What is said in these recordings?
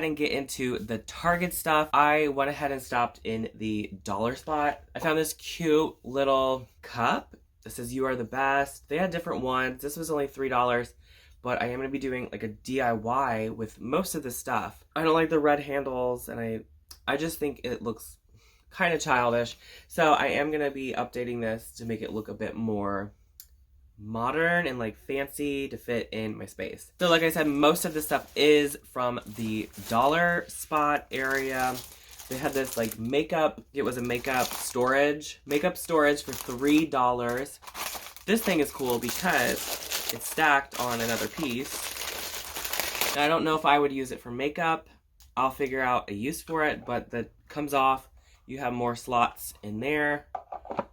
and get into the Target stuff. I went ahead and stopped in the dollar spot. I found this cute little cup. It says "You are the best." They had different ones. This was only $3, but I am going to be doing like a DIY with most of this stuff. I don't like the red handles, and I just think it looks kind of childish. So I am going to be updating this to make it look a bit more modern and like fancy to fit in my space. So like I said, most of this stuff is from the dollar spot area. They had this like makeup, it was a makeup storage for $3. This thing is cool because it's stacked on another piece. And I don't know if I would use it for makeup. I'll figure out a use for it, but that comes off. You have more slots in there.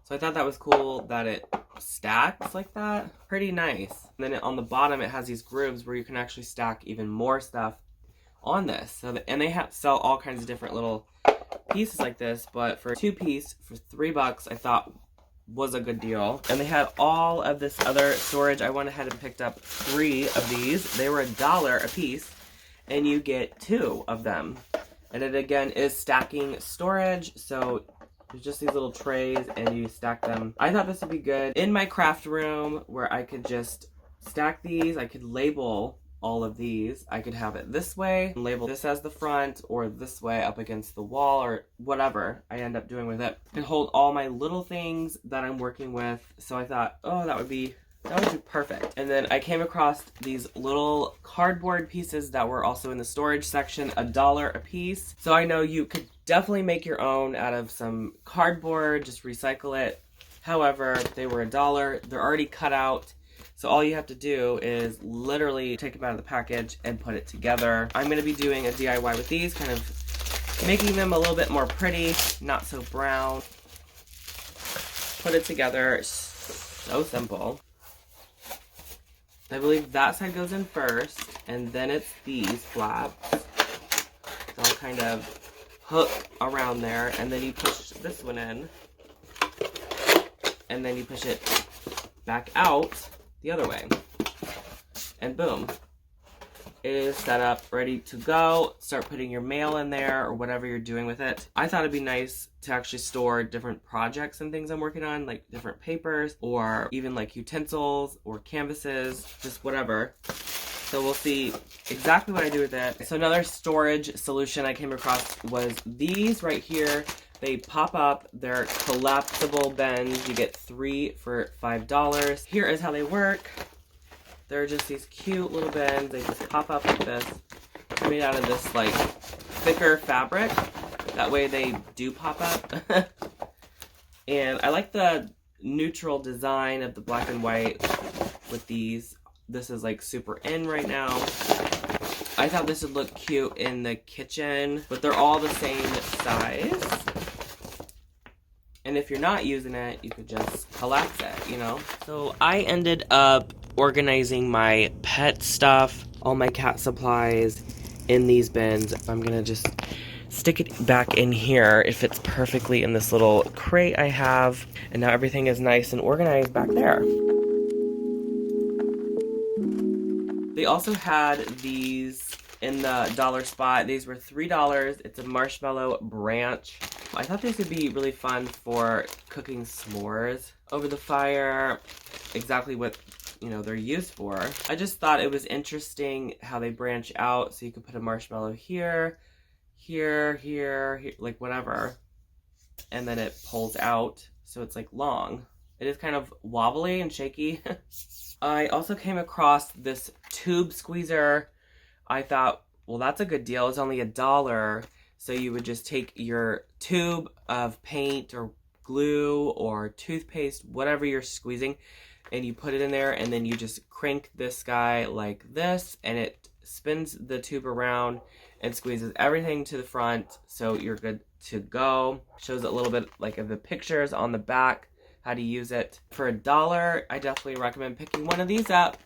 So I thought that was cool that it stacks like that. Pretty nice. And then on the bottom it has these grooves where you can actually stack even more stuff on this. So and they sell all kinds of different little pieces like this, but for 2-piece for $3 I thought was a good deal. And they had all of this other storage. I went ahead and picked up 3 of these. They were $1 a piece and you get 2 of them. And it again is stacking storage, so there's just these little trays and you stack them. I thought this would be good in my craft room where I could just stack these. I could label all of these. I could have it this way and label this as the front, or this way up against the wall, or whatever I end up doing with it. I can hold all my little things that I'm working with. So I thought, oh, that would be perfect. And then I came across these little cardboard pieces that were also in the storage section, $1 a piece. So I know you could definitely make your own out of some cardboard, just recycle it. However, they were $1. They're already cut out. So all you have to do is literally take them out of the package and put it together. I'm going to be doing a DIY with these, kind of making them a little bit more pretty, not so brown. Put it together. So simple. I believe that side goes in first, and then it's these flaps. They'll kind of hook around there, and then you push this one in, and then you push it back out the other way, and boom. It is set up, ready to go. Start putting your mail in there or whatever you're doing with it. I thought it'd be nice to actually store different projects and things I'm working on, like different papers or even like utensils or canvases, just whatever. So we'll see exactly what I do with it. So another storage solution I came across was these right here. They pop up, they're collapsible bins. You get 3 for $5. Here is how they work. They're just these cute little bins. They just pop up like this. They're made out of this like thicker fabric. That way they do pop up. And I like the neutral design of the black and white with these. This is like super in right now. I thought this would look cute in the kitchen, but they're all the same size. And if you're not using it, you could just collapse it, you know? So I ended up organizing my pet stuff, all my cat supplies in these bins. I'm gonna just stick it back in here. It fits perfectly in this little crate I have. And now everything is nice and organized back there. They also had these in the dollar spot. These were $3. It's a marshmallow branch. I thought these would be really fun for cooking s'mores over the fire. Exactly what, you know, they're used for. I just thought it was interesting how they branch out, so you could put a marshmallow here, here, here, here, like whatever, and then it pulls out, so it's like long. It is kind of wobbly and shaky. I also came across this tube squeezer. I thought, well, that's a good deal. It's only $1. So you would just take your tube of paint or glue or toothpaste, whatever you're squeezing, and you put it in there, and then you just crank this guy like this, and it spins the tube around and squeezes everything to the front, so you're good to go. Shows a little bit like of the pictures on the back, how to use it. For $1, I definitely recommend picking one of these up.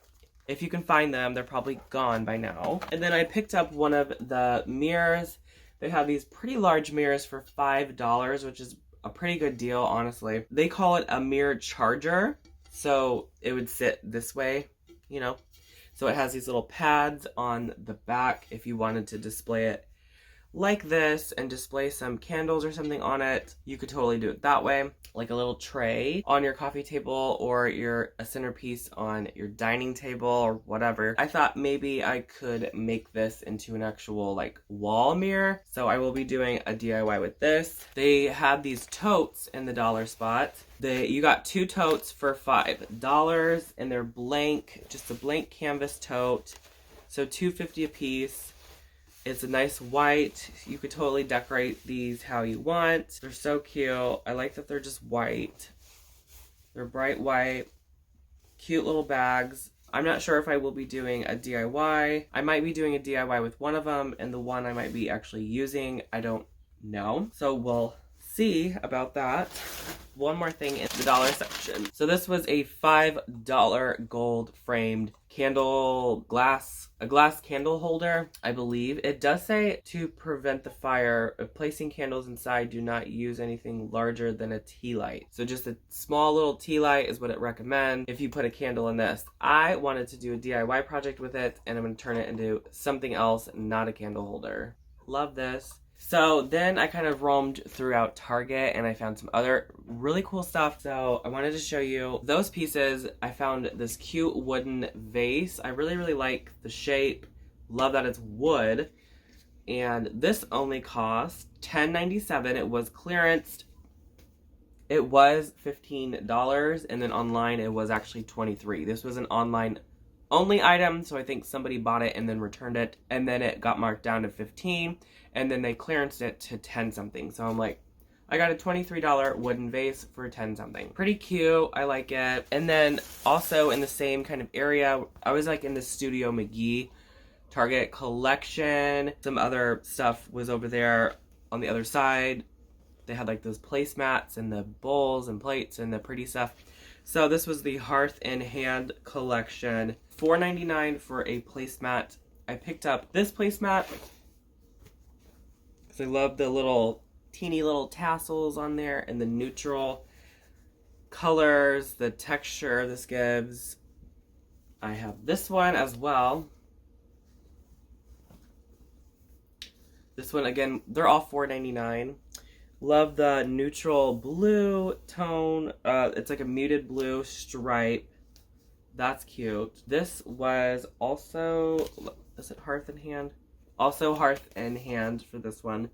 If you can find them, they're probably gone by now. And then I picked up one of the mirrors. They have these pretty large mirrors for $5, which is a pretty good deal, honestly. They call it a mirror charger, so it would sit this way, you know. So it has these little pads on the back if you wanted to display it like this and display some candles or something on it, you could totally do it that way. Like a little tray on your coffee table, or a centerpiece on your dining table or whatever. I thought maybe I could make this into an actual like wall mirror. So I will be doing a DIY with this. They had these totes in the dollar spot. You got 2 totes for $5 and they're blank, just a blank canvas tote. So $2.50 a piece. It's a nice white. You could totally decorate these how you want. They're so cute. I like that they're just white. They're bright white. Cute little bags. I'm not sure if I will be doing a DIY. I might be doing a DIY with one of them, and the one I might be actually using, I don't know. So we'll see about that. One more thing in the dollar section. So this was a $5 gold framed a glass candle holder, I believe. It does say to prevent the fire of placing candles inside, do not use anything larger than a tea light. So just a small little tea light is what it recommends if you put a candle in this. I wanted to do a DIY project with it, and I'm going to turn it into something else, not a candle holder. Love this. So then I kind of roamed throughout Target and I found some other really cool stuff. So I wanted to show you those pieces. I found this cute wooden vase. I really, really like the shape. Love that it's wood. And this only cost $10.97. It was clearanced. It was $15, and then online it was actually $23. This was an online only item, so I think somebody bought it and then returned it, and then it got marked down to $15, and then they clearanced it to 10 something. So I'm like, I got a $23 wooden vase for 10 something. Pretty cute, I like it. And then also in the same kind of area, I was like in the Studio McGee Target collection. Some other stuff was over there on the other side. They had like those placemats and the bowls and plates and the pretty stuff. So this was the Hearth and Hand collection. $4.99 for a placemat. I picked up this placemat because I love the little teeny little tassels on there and the neutral colors, the texture this gives. I have this one as well. This one, again, they're all $4.99. Love the neutral blue tone. It's like a muted blue stripe. That's cute. This was also, is it Hearth and Hand? Also Hearth and Hand for this one.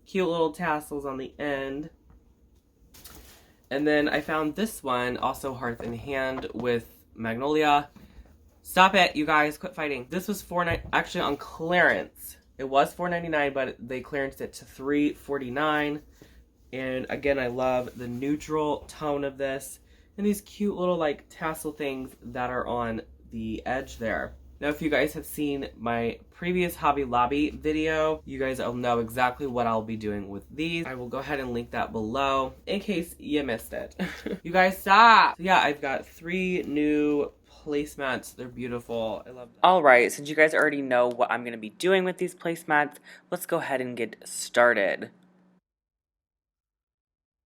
Cute little tassels on the end. And then I found this one, also Hearth and Hand with magnolia. Stop it, you guys, quit fighting. This was actually on clearance. It was $4.99, but they clearanced it to $3.49. And again, I love the neutral tone of this and these cute little like tassel things that are on the edge there. Now, if you guys have seen my previous Hobby Lobby video, you guys will know exactly what I'll be doing with these. I will go ahead and link that below in case you missed it. You guys, stop! So yeah, I've got 3 new placemats. They're beautiful. I love them. Alright, since you guys already know what I'm going to be doing with these placemats, let's go ahead and get started.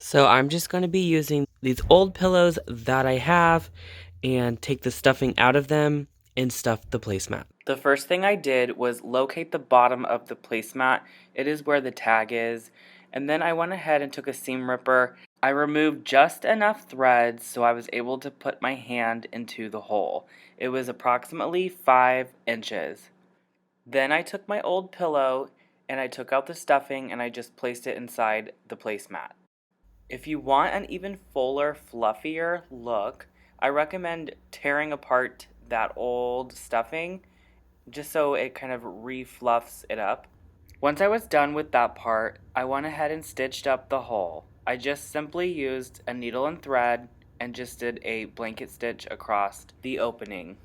So I'm just going to be using these old pillows that I have and take the stuffing out of them and stuff the placemat. The first thing I did was locate the bottom of the placemat. It is where the tag is. And then I went ahead and took a seam ripper. I removed just enough threads so I was able to put my hand into the hole. It was approximately 5 inches. Then I took my old pillow and I took out the stuffing and I just placed it inside the placemat. If you want an even fuller, fluffier look, I recommend tearing apart that old stuffing just so it kind of re-fluffs it up. Once I was done with that part, I went ahead and stitched up the hole. I just simply used a needle and thread and just did a blanket stitch across the opening.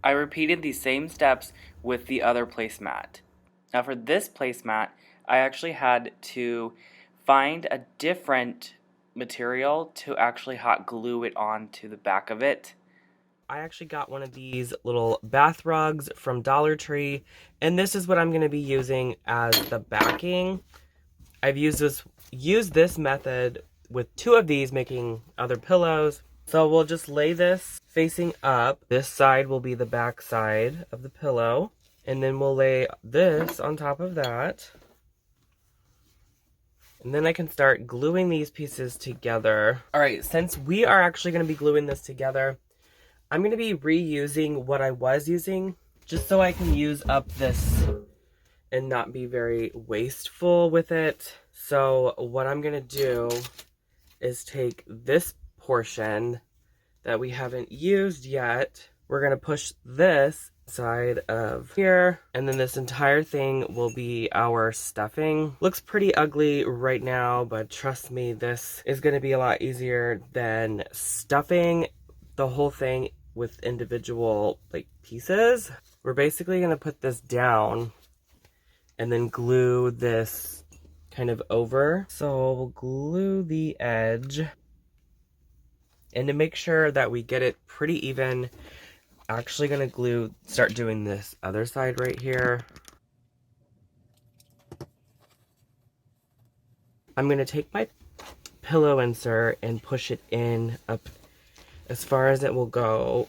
I repeated the same steps with the other placemat. Now for this placemat, I actually had to find a different material to actually hot glue it onto the back of it. I actually got one of these little bath rugs from Dollar Tree, and this is what I'm going to be using as the backing. I've used this method with 2 of these making other pillows. So we'll just lay this facing up. This side will be the back side of the pillow. And then we'll lay this on top of that. And then I can start gluing these pieces together. All right, since we are actually going to be gluing this together, I'm going to be reusing what I was using just so I can use up this and not be very wasteful with it. So what I'm going to do is take this portion that we haven't used yet. We're going to push this side of here, and then this entire thing will be our stuffing. Looks pretty ugly right now, but trust me, this is going to be a lot easier than stuffing the whole thing with individual like pieces. We're basically going to put this down and then glue this kind of over. So we'll glue the edge, and to make sure that we get it pretty even, actually gonna start doing this other side right here. I'm gonna take my pillow insert and push it in up as far as it will go,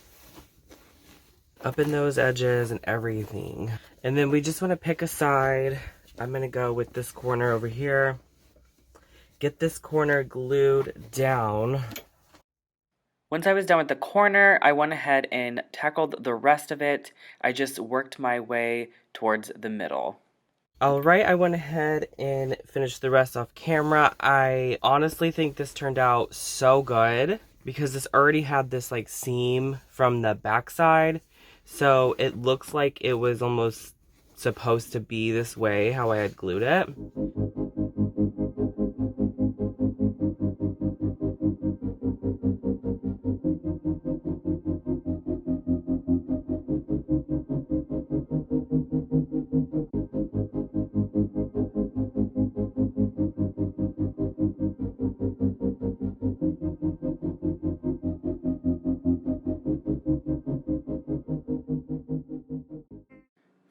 up in those edges and everything. And then we just want to pick a side. I'm gonna go with this corner over here, get this corner glued down. Once I was done with the corner, I went ahead and tackled the rest of it. I just worked my way towards the middle. Alright, I went ahead and finished the rest off camera. I honestly think this turned out so good because this already had this like seam from the backside. So it looks like it was almost supposed to be this way, how I had glued it.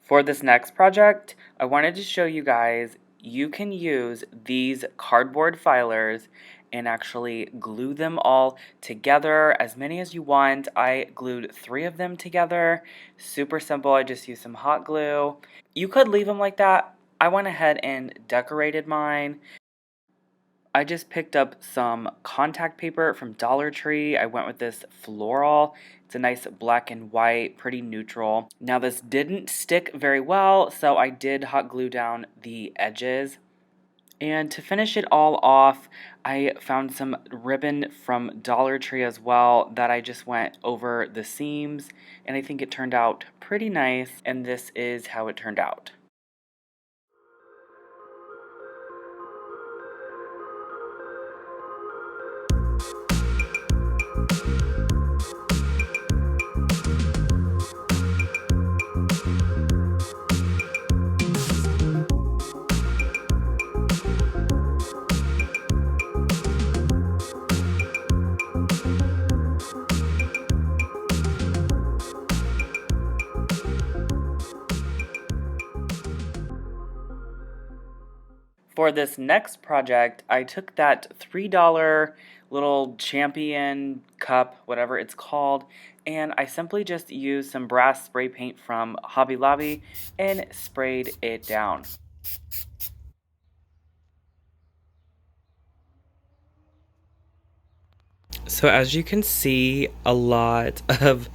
For this next project, I wanted to show you guys you can use these cardboard filers and actually glue them all together, as many as you want. I glued 3 of them together. Super simple, I just used some hot glue. You could leave them like that. I went ahead and decorated mine. I just picked up some contact paper from Dollar Tree. I went with this floral. It's a nice black and white, pretty neutral. Now this didn't stick very well, so I did hot glue down the edges. And to finish it all off, I found some ribbon from Dollar Tree as well that I just went over the seams, and I think it turned out pretty nice, and this is how it turned out. For this next project, I took that $3 little champion cup, whatever it's called, and I simply just used some brass spray paint from Hobby Lobby and sprayed it down. So as you can see, a lot of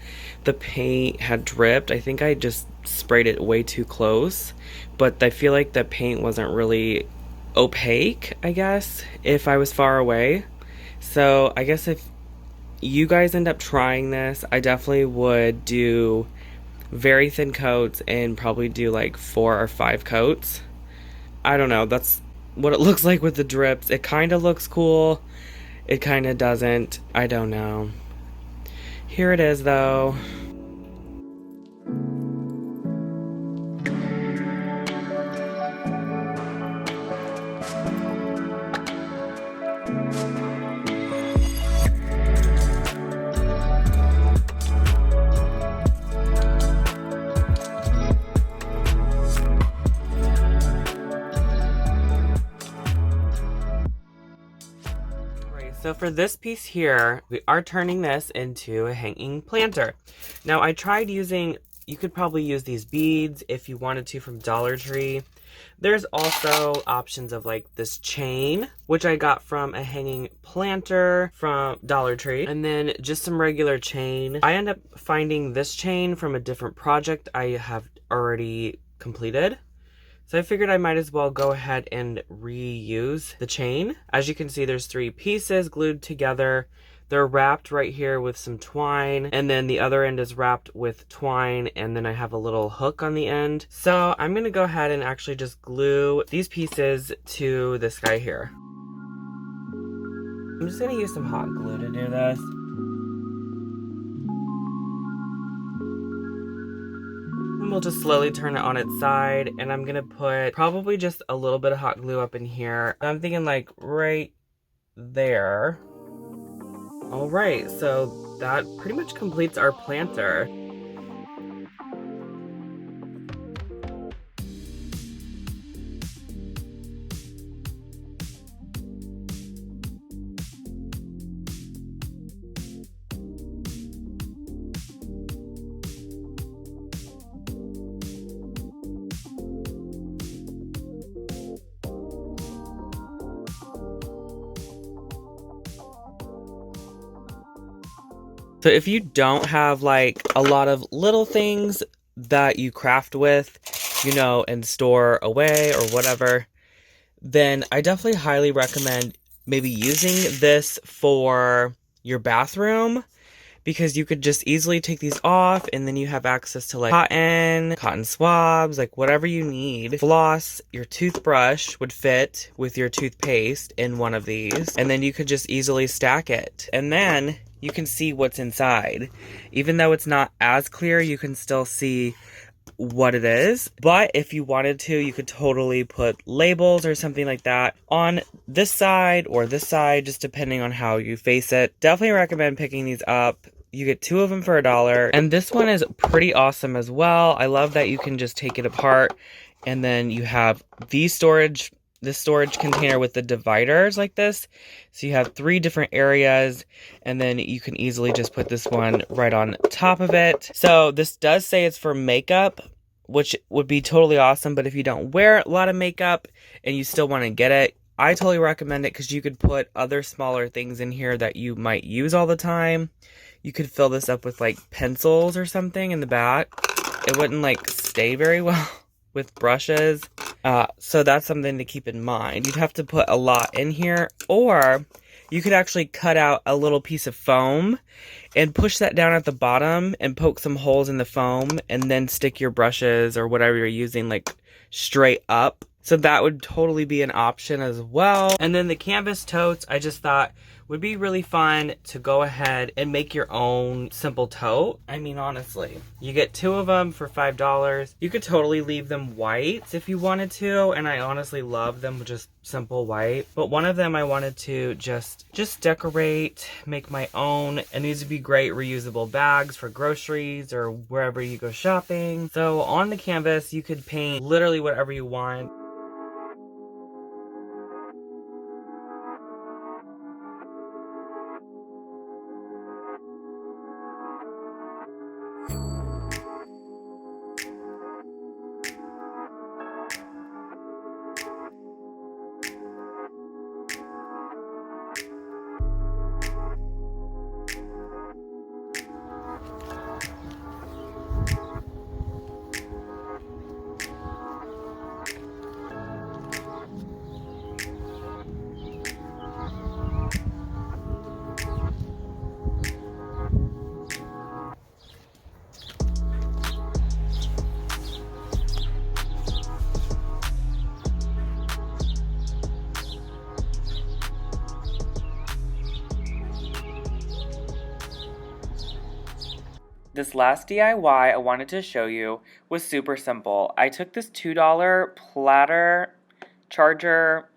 the paint had dripped. I think I just sprayed it way too close, but I feel like the paint wasn't really opaque, I guess, if I was far away. So I guess if you guys end up trying this, I definitely would do very thin coats and probably do like 4 or 5 coats. I don't know, that's what it looks like with the drips. It kind of looks cool. It kind of doesn't. I don't know. Here it is though. So for this piece here, we are turning this into a hanging planter. Now I tried using You could probably use these beads if you wanted to from Dollar Tree. There's also options of like this chain, which I got from a hanging planter from Dollar Tree, and then just some regular chain. I end up finding this chain from a different project I have already completed. So I figured I might as well go ahead and reuse the chain. As you can see, there's 3 pieces glued together. They're wrapped right here with some twine, and then the other end is wrapped with twine, and then I have a little hook on the end. So I'm gonna go ahead and actually just glue these pieces to this guy here. I'm just gonna use some hot glue to do this. And we'll just slowly turn it on its side, and I'm gonna put probably just a little bit of hot glue up in here. I'm thinking like right there. All right, so that pretty much completes our planter. So if you don't have like a lot of little things that you craft with, you know, and store away or whatever, then I definitely highly recommend maybe using this for your bathroom, because you could just easily take these off and then you have access to like cotton swabs, like whatever you need. Floss, your toothbrush would fit with your toothpaste in one of these, and then you could just easily stack it. And then you can see what's inside. Even though it's not as clear, you can still see what it is. But if you wanted to, you could totally put labels or something like that on this side or this side, just depending on how you face it. Definitely recommend picking these up. You get 2 of them for $1. And this one is pretty awesome as well. I love that you can just take it apart, and then you have this storage container with the dividers like this. So you have 3 different areas, and then you can easily just put this one right on top of it. So this does say it's for makeup, which would be totally awesome. But if you don't wear a lot of makeup and you still want to get it, I totally recommend it, because you could put other smaller things in here that you might use all the time. You could fill this up with like pencils or something in the back. It wouldn't like stay very well with brushes. So that's something to keep in mind. You'd have to put a lot in here, or you could actually cut out a little piece of foam and push that down at the bottom and poke some holes in the foam, and then stick your brushes or whatever you're using like straight up. So that would totally be an option as well. And then the canvas totes, I just thought would be really fun to go ahead and make your own simple tote. I mean, honestly, you get 2 of them for $5. You could totally leave them white if you wanted to, and I honestly love them with just simple white. But one of them I wanted to just decorate, make my own, and these would be great reusable bags for groceries or wherever you go shopping. So on the canvas, you could paint literally whatever you want. This last DIY I wanted to show you was super simple. I took this $2 platter charger.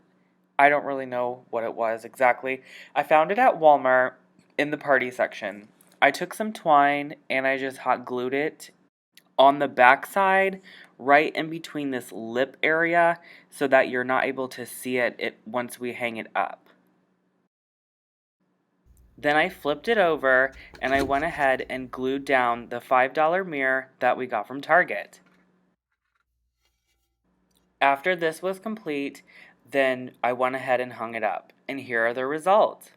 I don't really know what it was exactly. I found it at Walmart in the party section. I took some twine and I just hot glued it on the back side, right in between this lip area, so that you're not able to see it once we hang it up. Then I flipped it over and I went ahead and glued down the $5 mirror that we got from Target. After this was complete, then I went ahead and hung it up. And here are the results.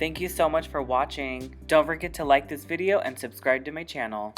Thank you so much for watching. Don't forget to like this video and subscribe to my channel.